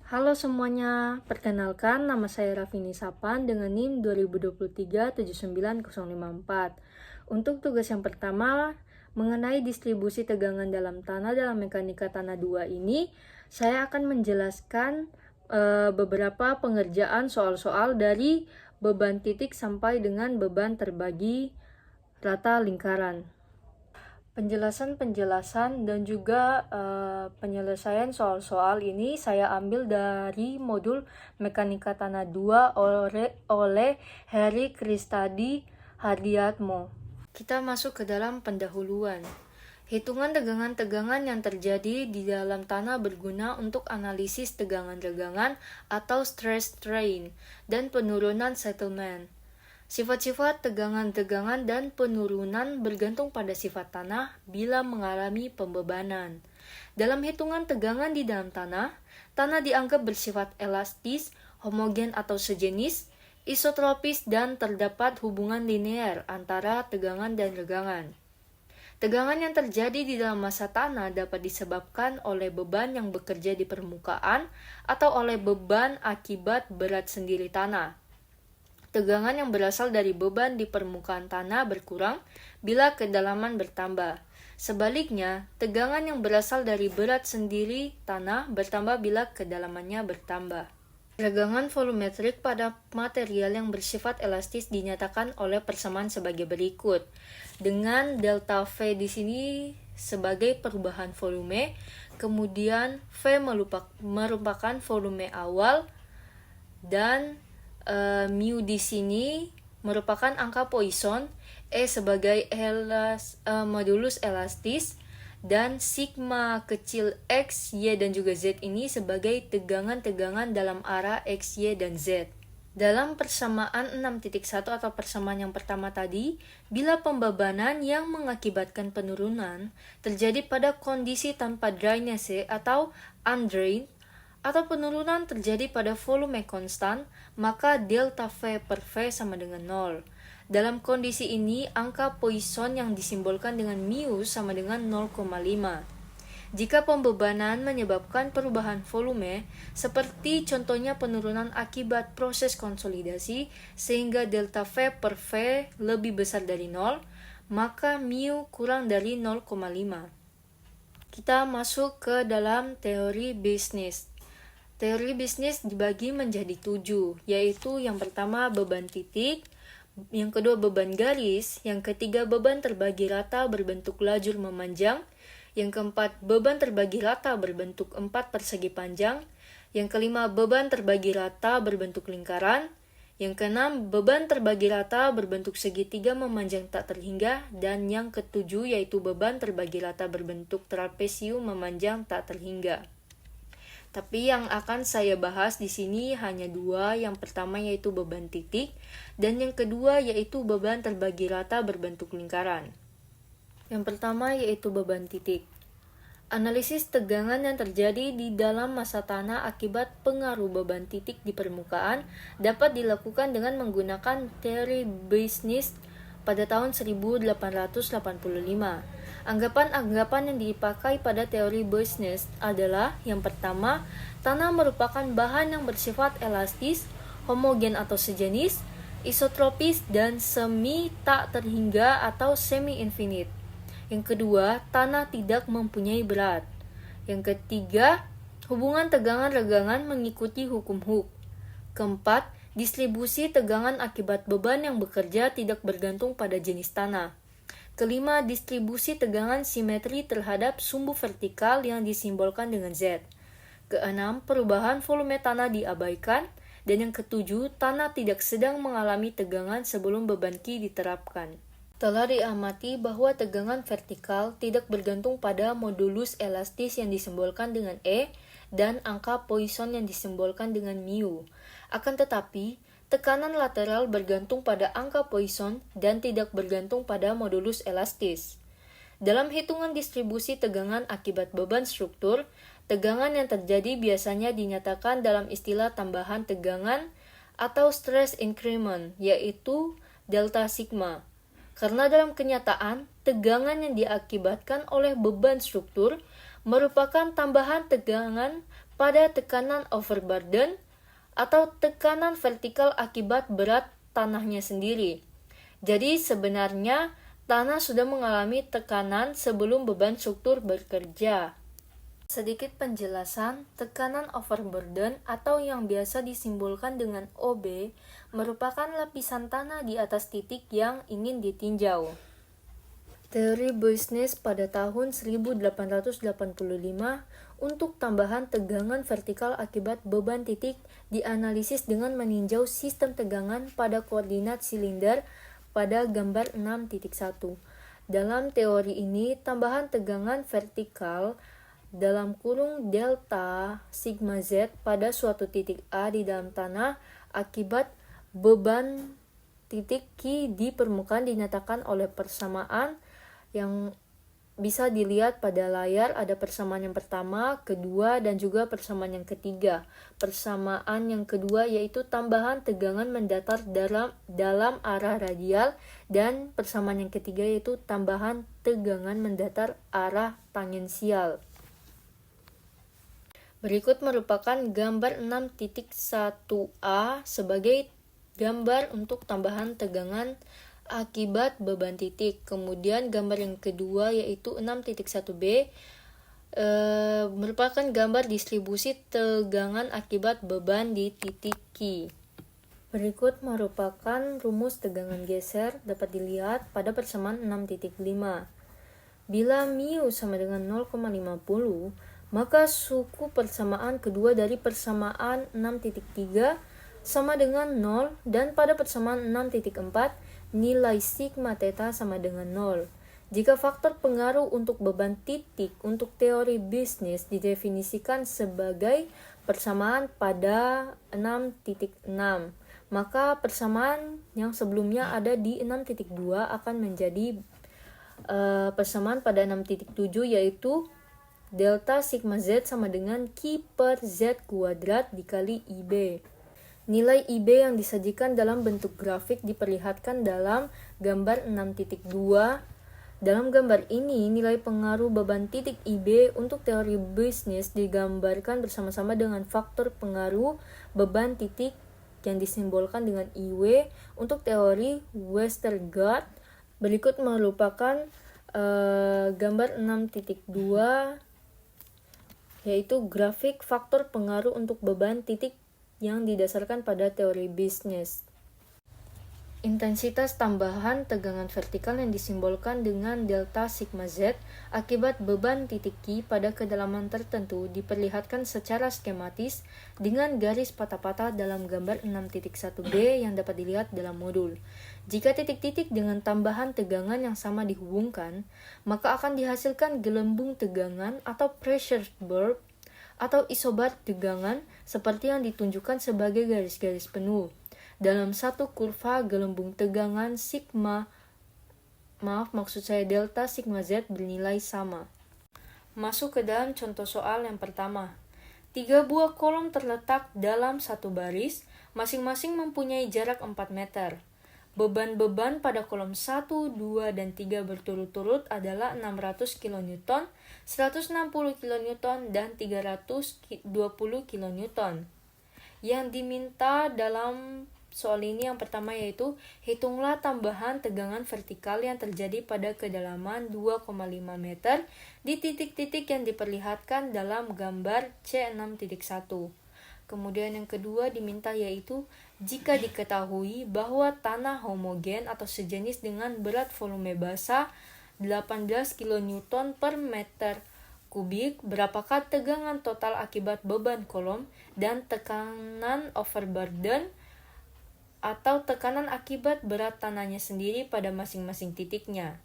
Halo semuanya, perkenalkan nama saya Rafini Sapan dengan NIM 2023-79054. Untuk tugas yang pertama, mengenai distribusi tegangan dalam tanah dalam mekanika tanah 2 ini, saya akan menjelaskan beberapa pengerjaan soal-soal dari beban titik sampai dengan beban terbagi rata lingkaran. Penjelasan dan juga penyelesaian soal-soal ini saya ambil dari modul Mekanika Tanah 2 oleh Heri Kristadi Hardiatmo. Kita masuk ke dalam pendahuluan. Hitungan tegangan-tegangan yang terjadi di dalam tanah berguna untuk analisis tegangan-tegangan atau stress strain dan penurunan settlement. Sifat-sifat tegangan-tegangan dan penurunan bergantung pada sifat tanah bila mengalami pembebanan. Dalam hitungan tegangan di dalam tanah dianggap bersifat elastis, homogen atau sejenis, isotropis, dan terdapat hubungan linear antara tegangan dan regangan. Tegangan yang terjadi di dalam massa tanah dapat disebabkan oleh beban yang bekerja di permukaan atau oleh beban akibat berat sendiri tanah. Tegangan yang berasal dari beban di permukaan tanah berkurang bila kedalaman bertambah. Sebaliknya, tegangan yang berasal dari berat sendiri tanah bertambah bila kedalamannya bertambah. Regangan volumetrik pada material yang bersifat elastis dinyatakan oleh persamaan sebagai berikut. Dengan delta V di sini sebagai perubahan volume, kemudian V merupakan volume awal, dan mu di sini merupakan angka Poisson, E sebagai modulus elastis, dan sigma kecil X, Y, dan juga Z ini sebagai tegangan-tegangan dalam arah X, Y, dan Z. Dalam persamaan 6.1 atau persamaan yang pertama tadi, bila pembebanan yang mengakibatkan penurunan terjadi pada kondisi tanpa drainase atau undrained, atau penurunan terjadi pada volume konstan, maka delta V per V sama dengan 0. Dalam kondisi ini, angka Poisson yang disimbolkan dengan mu sama dengan 0,5. Jika pembebanan menyebabkan perubahan volume, seperti contohnya penurunan akibat proses konsolidasi, sehingga delta V per V lebih besar dari 0, maka mu kurang dari 0,5. Kita masuk ke dalam teori bisnis. Teori bisnis dibagi menjadi 7, yaitu yang pertama beban titik, yang kedua beban garis, yang ketiga beban terbagi rata berbentuk lajur memanjang, yang keempat beban terbagi rata berbentuk 4 persegi panjang, yang kelima beban terbagi rata berbentuk lingkaran, yang keenam beban terbagi rata berbentuk segitiga memanjang tak terhingga, dan yang ketujuh yaitu beban terbagi rata berbentuk trapesium memanjang tak terhingga. Tapi yang akan saya bahas di sini hanya dua. Yang pertama yaitu beban titik, dan yang kedua yaitu beban terbagi rata berbentuk lingkaran. Yang pertama yaitu beban titik. Analisis tegangan yang terjadi di dalam massa tanah akibat pengaruh beban titik di permukaan dapat dilakukan dengan menggunakan teori bisnis pada tahun 1885. Anggapan-anggapan yang dipakai pada teori bisnis adalah yang pertama, tanah merupakan bahan yang bersifat elastis, homogen atau sejenis, isotropis, dan semi tak terhingga atau semi-infinite. Yang kedua, tanah tidak mempunyai berat. Yang ketiga, hubungan tegangan-regangan mengikuti hukum Hooke. Keempat, distribusi tegangan akibat beban yang bekerja tidak bergantung pada jenis tanah. Kelima, distribusi tegangan simetri terhadap sumbu vertikal yang disimbolkan dengan Z. Keenam, perubahan volume tanah diabaikan. Dan yang ketujuh, tanah tidak sedang mengalami tegangan sebelum beban Q diterapkan. Telah diamati bahwa tegangan vertikal tidak bergantung pada modulus elastis yang disimbolkan dengan E dan angka Poisson yang disimbolkan dengan mu. Akan tetapi, tekanan lateral bergantung pada angka Poisson dan tidak bergantung pada modulus elastis. Dalam hitungan distribusi tegangan akibat beban struktur, tegangan yang terjadi biasanya dinyatakan dalam istilah tambahan tegangan atau stress increment, yaitu delta sigma. Karena dalam kenyataan, tegangan yang diakibatkan oleh beban struktur merupakan tambahan tegangan pada tekanan overburden atau tekanan vertikal akibat berat tanahnya sendiri. Jadi sebenarnya tanah sudah mengalami tekanan sebelum beban struktur bekerja. Sedikit penjelasan, tekanan overburden atau yang biasa disimbolkan dengan OB merupakan lapisan tanah di atas titik yang ingin ditinjau. Teori bisnis pada tahun 1885 untuk tambahan tegangan vertikal akibat beban titik dianalisis dengan meninjau sistem tegangan pada koordinat silinder pada gambar 6.1. Dalam teori ini, tambahan tegangan vertikal dalam kurung delta sigma z pada suatu titik A di dalam tanah akibat beban titik Q di permukaan dinyatakan oleh persamaan yang bisa dilihat pada layar. Ada persamaan yang pertama, kedua, dan juga persamaan yang ketiga. Persamaan yang kedua yaitu tambahan tegangan mendatar dalam arah radial, dan persamaan yang ketiga yaitu tambahan tegangan mendatar arah tangensial. Berikut merupakan gambar 6.1a sebagai gambar untuk tambahan tegangan akibat beban titik. Kemudian gambar yang kedua yaitu 6.1b merupakan gambar distribusi tegangan akibat beban di titik Q. Berikut merupakan rumus tegangan geser, dapat dilihat pada persamaan 6.5. Bila mu sama dengan 0,50, maka suku persamaan kedua dari persamaan 6.3 sama dengan 0, dan pada persamaan 6.4 nilai sigma theta sama dengan 0. Jika faktor pengaruh untuk beban titik untuk teori bisnis didefinisikan sebagai persamaan pada 6.6, maka persamaan yang sebelumnya ada di 6.2 akan menjadi persamaan pada 6.7, yaitu delta sigma z sama dengan Q per Z kuadrat dikali IB. Nilai IB yang disajikan dalam bentuk grafik diperlihatkan dalam gambar 6.2. Dalam gambar ini, nilai pengaruh beban titik IB untuk teori bisnis digambarkan bersama-sama dengan faktor pengaruh beban titik yang disimbolkan dengan IW untuk teori Westergaard. Berikut merupakan gambar 6.2 yaitu grafik faktor pengaruh untuk beban titik yang didasarkan pada teori bisnis. Intensitas tambahan tegangan vertikal yang disimbolkan dengan delta sigma z akibat beban titik Q pada kedalaman tertentu diperlihatkan secara skematis dengan garis patah-patah dalam gambar 6.1b yang dapat dilihat dalam modul. Jika titik-titik dengan tambahan tegangan yang sama dihubungkan, maka akan dihasilkan gelembung tegangan atau pressure burp atau isobar tegangan seperti yang ditunjukkan sebagai garis-garis penuh. Dalam satu kurva gelembung tegangan delta sigma z bernilai sama. Masuk ke dalam contoh soal yang pertama. 3 buah kolom terletak dalam satu baris, masing-masing mempunyai jarak 4 meter. Beban-beban pada kolom 1, 2, dan 3 berturut-turut adalah 600 kN, 160 kN, dan 320 kN. Yang diminta dalam soal ini yang pertama yaitu hitunglah tambahan tegangan vertikal yang terjadi pada kedalaman 2,5 meter di titik-titik yang diperlihatkan dalam gambar C6.1. Kemudian yang kedua diminta yaitu jika diketahui bahwa tanah homogen atau sejenis dengan berat volume basa 18 kN per meter kubik, berapakah tegangan total akibat beban kolom dan tekanan overburden atau tekanan akibat berat tanahnya sendiri pada masing-masing titiknya.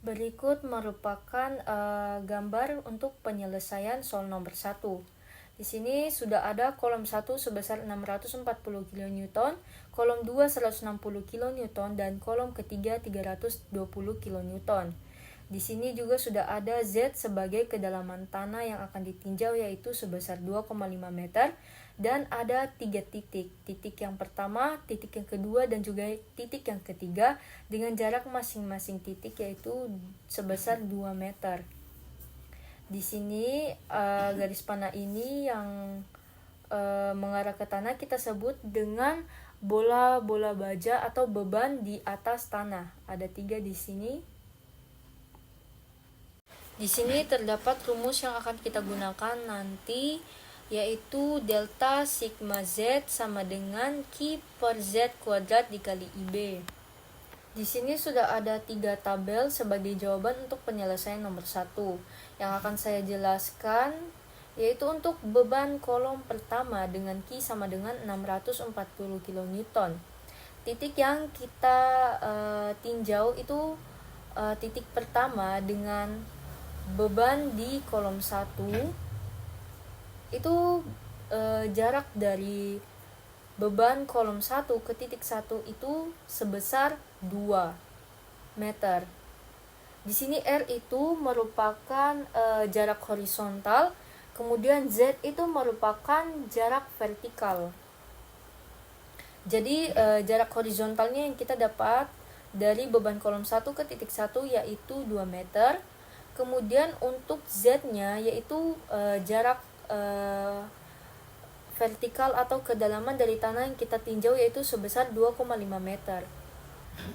Berikut merupakan gambar untuk penyelesaian soal nomor 1. Di sini sudah ada kolom 1 sebesar 640 kN, kolom 2 160 kN, dan kolom ketiga 320 kN. Di sini juga sudah ada Z sebagai kedalaman tanah yang akan ditinjau yaitu sebesar 2,5 meter, dan ada 3 titik. Titik yang pertama, titik yang kedua, dan juga titik yang ketiga dengan jarak masing-masing titik yaitu sebesar 2 meter. Di sini garis panah ini yang mengarah ke tanah kita sebut dengan bola-bola baja atau beban di atas tanah. Ada 3 di sini. Di sini terdapat rumus yang akan kita gunakan nanti, yaitu delta sigma Z sama dengan Q per Z kuadrat dikali IB. Di sini sudah ada 3 tabel sebagai jawaban untuk penyelesaian nomor 1. Yang akan saya jelaskan yaitu untuk beban kolom pertama dengan Q sama dengan 640 kN. Titik yang kita tinjau itu titik pertama dengan beban di kolom 1 itu jarak dari beban kolom 1 ke titik 1 itu sebesar 2 meter. Di sini R itu merupakan jarak horizontal, kemudian Z itu merupakan jarak vertikal. Jadi jarak horizontalnya yang kita dapat dari beban kolom 1 ke titik 1 yaitu 2 meter. Kemudian untuk Z-nya yaitu jarak vertikal atau kedalaman dari tanah yang kita tinjau yaitu sebesar 2,5 meter.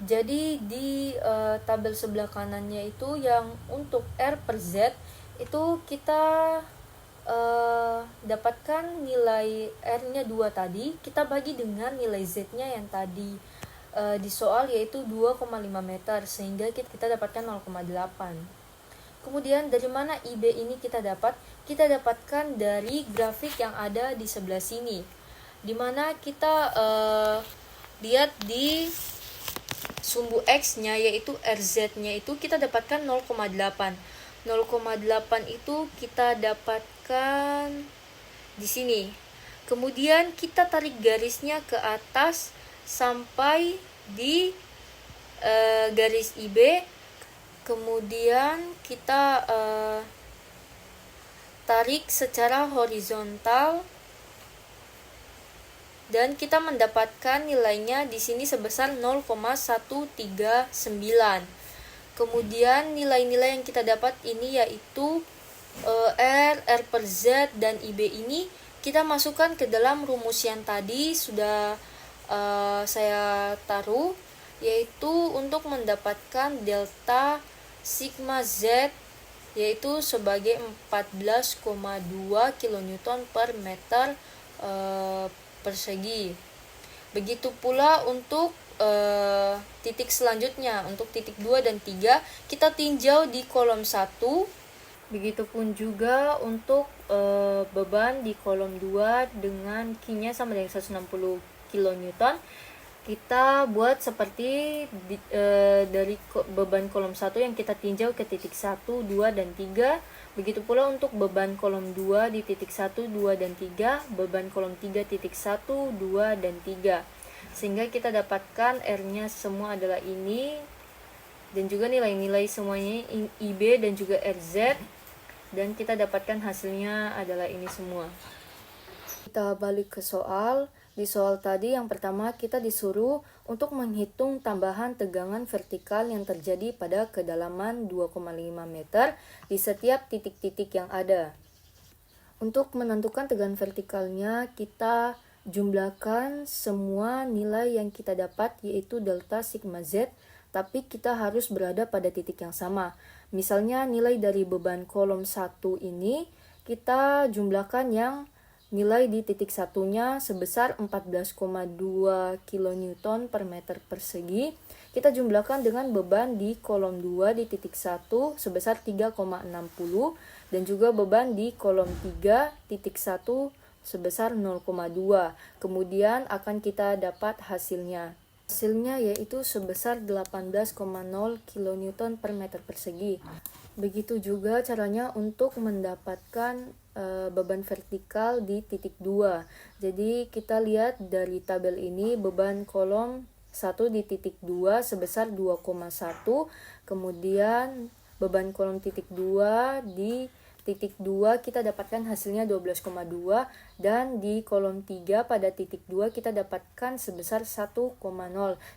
Jadi di tabel sebelah kanannya itu yang untuk R per Z itu kita dapatkan nilai R-nya 2 tadi, kita bagi dengan nilai Z-nya yang tadi di soal yaitu 2,5 meter, sehingga kita dapatkan 0,8. Kemudian dari mana IB ini kita dapat? Kita dapatkan dari grafik yang ada di sebelah sini, dimana kita lihat di sumbu X-nya yaitu RZ-nya itu kita dapatkan 0,8. 0,8 itu kita dapatkan di sini. Kemudian kita tarik garisnya ke atas sampai di garis IB. Kemudian kita tarik secara horizontal dan kita mendapatkan nilainya di sini sebesar 0,139. Kemudian nilai-nilai yang kita dapat ini yaitu R per Z dan IB ini kita masukkan ke dalam rumus yang tadi sudah saya taruh, yaitu untuk mendapatkan delta sigma Z yaitu sebagai 14,2 kN per meter persegi. Begitu pula untuk titik selanjutnya, untuk titik 2 dan 3 kita tinjau di kolom 1. Begitupun juga untuk beban di kolom 2 dengan Q-nya sama dengan 160 kN. Kita buat seperti dari beban kolom 1 yang kita tinjau ke titik 1, 2, dan 3. Begitu pula untuk beban kolom 2 di titik 1, 2, dan 3, beban kolom 3 titik 1, 2, dan 3. Sehingga kita dapatkan R-nya semua adalah ini, dan juga nilai-nilai semuanya IB dan juga RZ, dan kita dapatkan hasilnya adalah ini semua. Kita balik ke soal. Di soal tadi yang pertama kita disuruh untuk menghitung tambahan tegangan vertikal yang terjadi pada kedalaman 2,5 meter di setiap titik-titik yang ada. Untuk menentukan tegangan vertikalnya kita jumlahkan semua nilai yang kita dapat yaitu delta sigma Z, tapi kita harus berada pada titik yang sama. Misalnya nilai dari beban kolom 1 ini kita jumlahkan yang nilai di titik satunya sebesar 14,2 kN per meter persegi. Kita jumlahkan dengan beban di kolom 2 di titik 1 sebesar 3,60 dan juga beban di kolom 3 titik 1 sebesar 0,2. Kemudian akan kita dapat hasilnya. Hasilnya yaitu sebesar 18,0 kN per meter persegi. Begitu juga caranya untuk mendapatkan beban vertikal di titik 2. Jadi kita lihat dari tabel ini beban kolom 1 di titik 2 sebesar 2,1. Kemudian beban kolom titik 2 di titik 2 kita dapatkan hasilnya 12,2 dan di kolom 3 pada titik 2 kita dapatkan sebesar 1,0.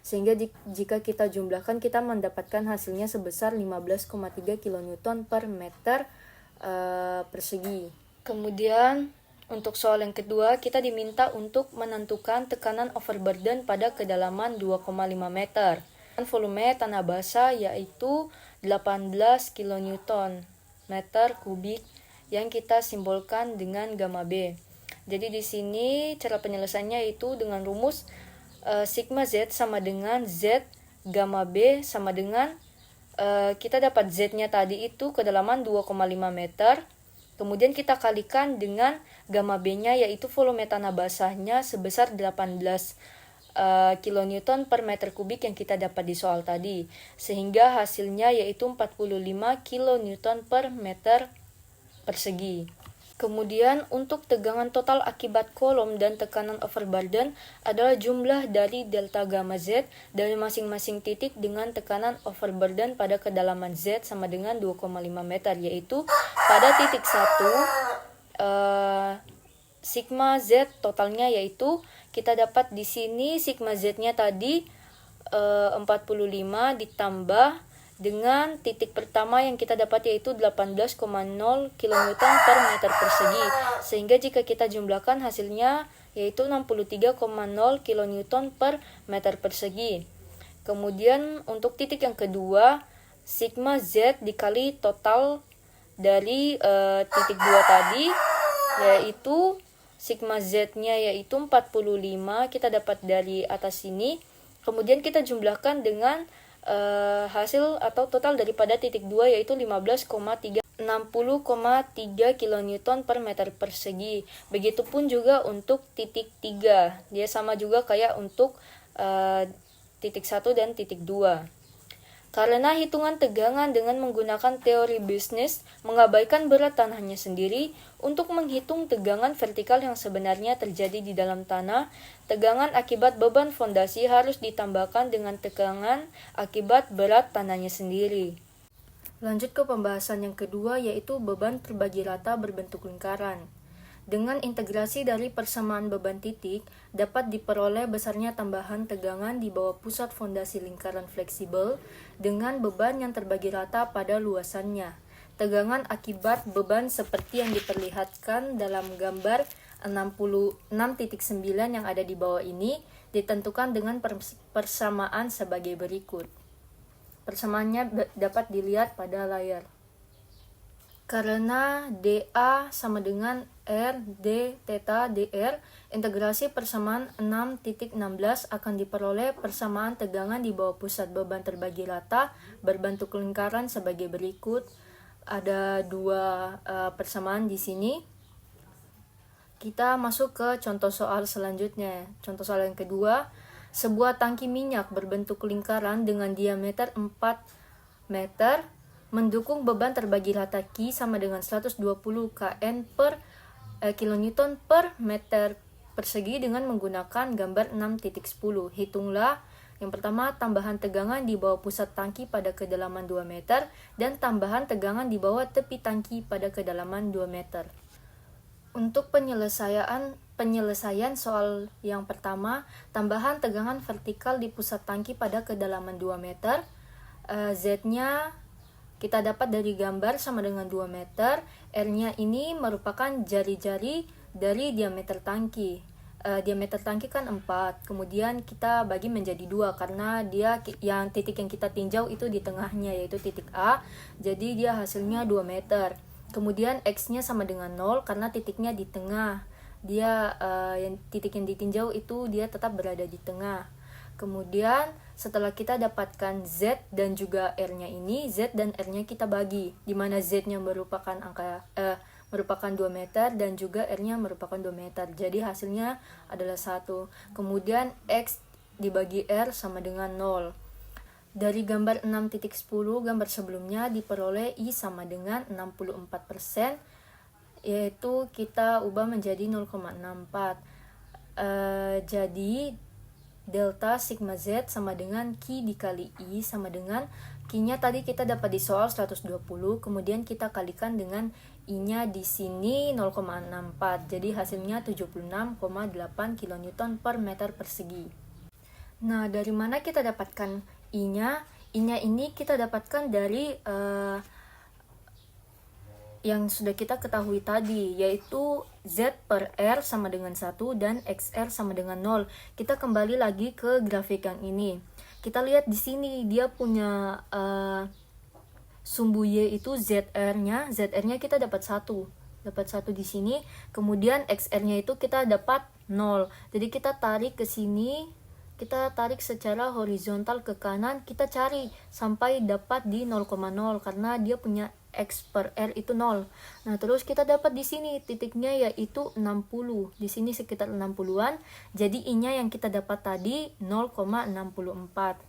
Sehingga jika kita jumlahkan kita mendapatkan hasilnya sebesar 15,3 kN per meter persegi. Kemudian untuk soal yang kedua, kita diminta untuk menentukan tekanan overburden pada kedalaman 2,5 meter. Volume tanah basah yaitu 18 kN meter kubik yang kita simbolkan dengan gamma B. Jadi di sini cara penyelesaiannya yaitu dengan rumus sigma Z sama dengan Z gamma B sama dengan kita dapat Z-nya tadi itu kedalaman 2,5 meter. Kemudian kita kalikan dengan gamma B-nya yaitu volume tanah basahnya sebesar 18 kilonewton per meter kubik yang kita dapat di soal tadi. Sehingga hasilnya yaitu 45 kilonewton per meter persegi. Kemudian untuk tegangan total akibat kolom dan tekanan overburden adalah jumlah dari delta gamma Z dari masing-masing titik dengan tekanan overburden pada kedalaman Z sama dengan 2,5 meter, yaitu pada titik 1 sigma Z totalnya yaitu kita dapat di sini sigma Z-nya tadi 45 ditambah dengan titik pertama yang kita dapat yaitu 18,0 kN per meter persegi. Sehingga jika kita jumlahkan hasilnya yaitu 63,0 kN per meter persegi. Kemudian untuk titik yang kedua, sigma Z dikali total dari titik 2 tadi yaitu sigma Z-nya yaitu 45 kita dapat dari atas sini. Kemudian kita jumlahkan dengan hasil atau total daripada titik 2 yaitu 60,3 kN per meter persegi. Begitupun juga untuk titik 3. Dia sama juga kayak untuk titik 1 dan titik 2. Karena hitungan tegangan dengan menggunakan teori bisnis mengabaikan berat tanahnya sendiri, untuk menghitung tegangan vertikal yang sebenarnya terjadi di dalam tanah, tegangan akibat beban fondasi harus ditambahkan dengan tegangan akibat berat tanahnya sendiri. Lanjut ke pembahasan yang kedua yaitu beban terbagi rata berbentuk lingkaran. Dengan integrasi dari persamaan beban titik, dapat diperoleh besarnya tambahan tegangan di bawah pusat fondasi lingkaran fleksibel dengan beban yang terbagi rata pada luasannya. Tegangan akibat beban seperti yang diperlihatkan dalam gambar 66.9 yang ada di bawah ini ditentukan dengan persamaan sebagai berikut. Persamaannya dapat dilihat pada layar. Karena dA sama dengan R d theta dr, integrasi persamaan 6.16 akan diperoleh persamaan tegangan di bawah pusat beban terbagi rata berbentuk lingkaran sebagai berikut. Ada dua persamaan di sini. Kita masuk ke contoh soal selanjutnya. Contoh soal yang kedua, sebuah tangki minyak berbentuk lingkaran dengan diameter 4 meter mendukung beban terbagi rata Q sama dengan 120 kN per kilonewton per meter persegi dengan menggunakan gambar 6.10. Hitunglah yang pertama tambahan tegangan di bawah pusat tangki pada kedalaman 2 meter dan tambahan tegangan di bawah tepi tangki pada kedalaman 2 meter. Untuk penyelesaian soal yang pertama, tambahan tegangan vertikal di pusat tangki pada kedalaman 2 meter, Z-nya kita dapat dari gambar sama dengan 2 meter, R-nya ini merupakan jari-jari dari diameter tangki. Diameter tangki kan 4, kemudian kita bagi menjadi 2 karena dia yang titik yang kita tinjau itu di tengahnya yaitu titik A, jadi dia hasilnya 2 meter. Kemudian X-nya sama dengan 0 karena titiknya di tengah. Dia titik yang ditinjau itu dia tetap berada di tengah. Kemudian setelah kita dapatkan Z dan juga R-nya ini, Z dan R-nya kita bagi, di mana Z-nya merupakan merupakan 2 meter dan juga R-nya merupakan 2 meter. Jadi hasilnya adalah 1. Kemudian X dibagi R sama dengan 0. Dari gambar 6.10, gambar sebelumnya diperoleh I sama dengan 64%, yaitu kita ubah menjadi 0,64. Jadi delta sigma Z sama dengan Q dikali I sama dengan Q-nya tadi kita dapat di soal 120, kemudian kita kalikan dengan I-nya di sini 0,64. Jadi hasilnya 76,8 kN per meter persegi. Nah, dari mana kita dapatkan I-nya? I-nya ini kita dapatkan dari yang sudah kita ketahui tadi, yaitu Z per R sama dengan 1 dan XR sama dengan 0. Kita kembali lagi ke grafik yang ini. Kita lihat di sini dia punya sumbu Y itu ZR-nya. ZR-nya kita dapat 1. Dapat 1 di sini. Kemudian XR-nya itu kita dapat 0. Jadi kita tarik ke sini. Kita tarik secara horizontal ke kanan, kita cari sampai dapat di 0,0 karena dia punya X per R itu 0. Nah, terus kita dapat di sini titiknya yaitu 60. Di sini sekitar 60-an. Jadi I-nya yang kita dapat tadi 0,64.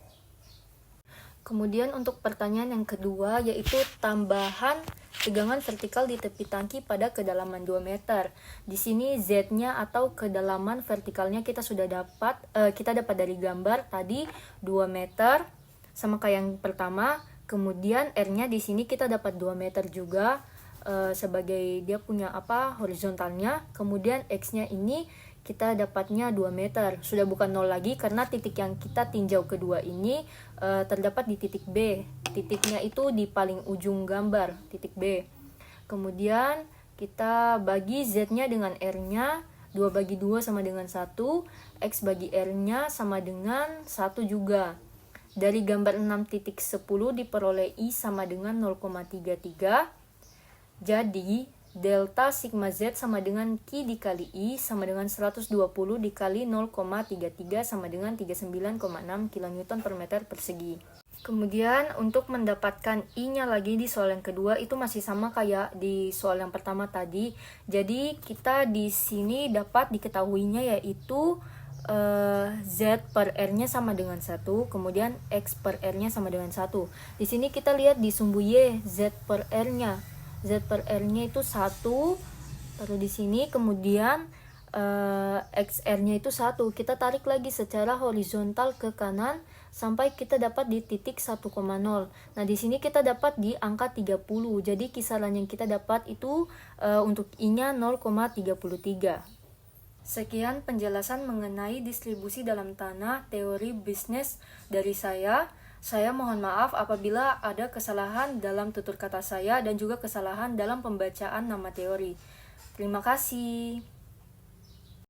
Kemudian untuk pertanyaan yang kedua yaitu tambahan tegangan vertikal di tepi tangki pada kedalaman 2 meter. Di sini Z-nya atau kedalaman vertikalnya kita sudah dapat dari gambar tadi 2 meter sama kayak yang pertama. Kemudian R-nya di sini kita dapat 2 meter juga sebagai dia punya horizontalnya. Kemudian X-nya ini kita dapatnya 2 meter. Sudah bukan 0 lagi karena titik yang kita tinjau kedua ini terdapat di titik B. Titiknya itu di paling ujung gambar, titik B. Kemudian kita bagi Z-nya dengan R-nya, 2 bagi 2 sama dengan 1, X bagi R-nya sama dengan 1 juga. Dari gambar 6.10 diperoleh I sama dengan 0,33. Jadi delta sigma Z sama dengan Q dikali I sama dengan 120 dikali 0,33 sama dengan 39,6 kN per meter persegi. Kemudian untuk mendapatkan I-nya lagi di soal yang kedua itu masih sama kayak di soal yang pertama tadi. Jadi kita di sini dapat diketahuinya yaitu Z per R-nya sama dengan 1, kemudian X per R-nya sama dengan 1. Di sini kita lihat di sumbu Y, Z per R-nya. Z per R-nya itu 1, taruh di sini, kemudian XR-nya itu 1. Kita tarik lagi secara horizontal ke kanan sampai kita dapat di titik 1,0. Nah, di sini kita dapat di angka 30. Jadi kisaran yang kita dapat itu untuk I-nya 0,33. Sekian penjelasan mengenai distribusi dalam tanah teori bisnis dari saya. Saya mohon maaf apabila ada kesalahan dalam tutur kata saya dan juga kesalahan dalam pembacaan nama teori. Terima kasih.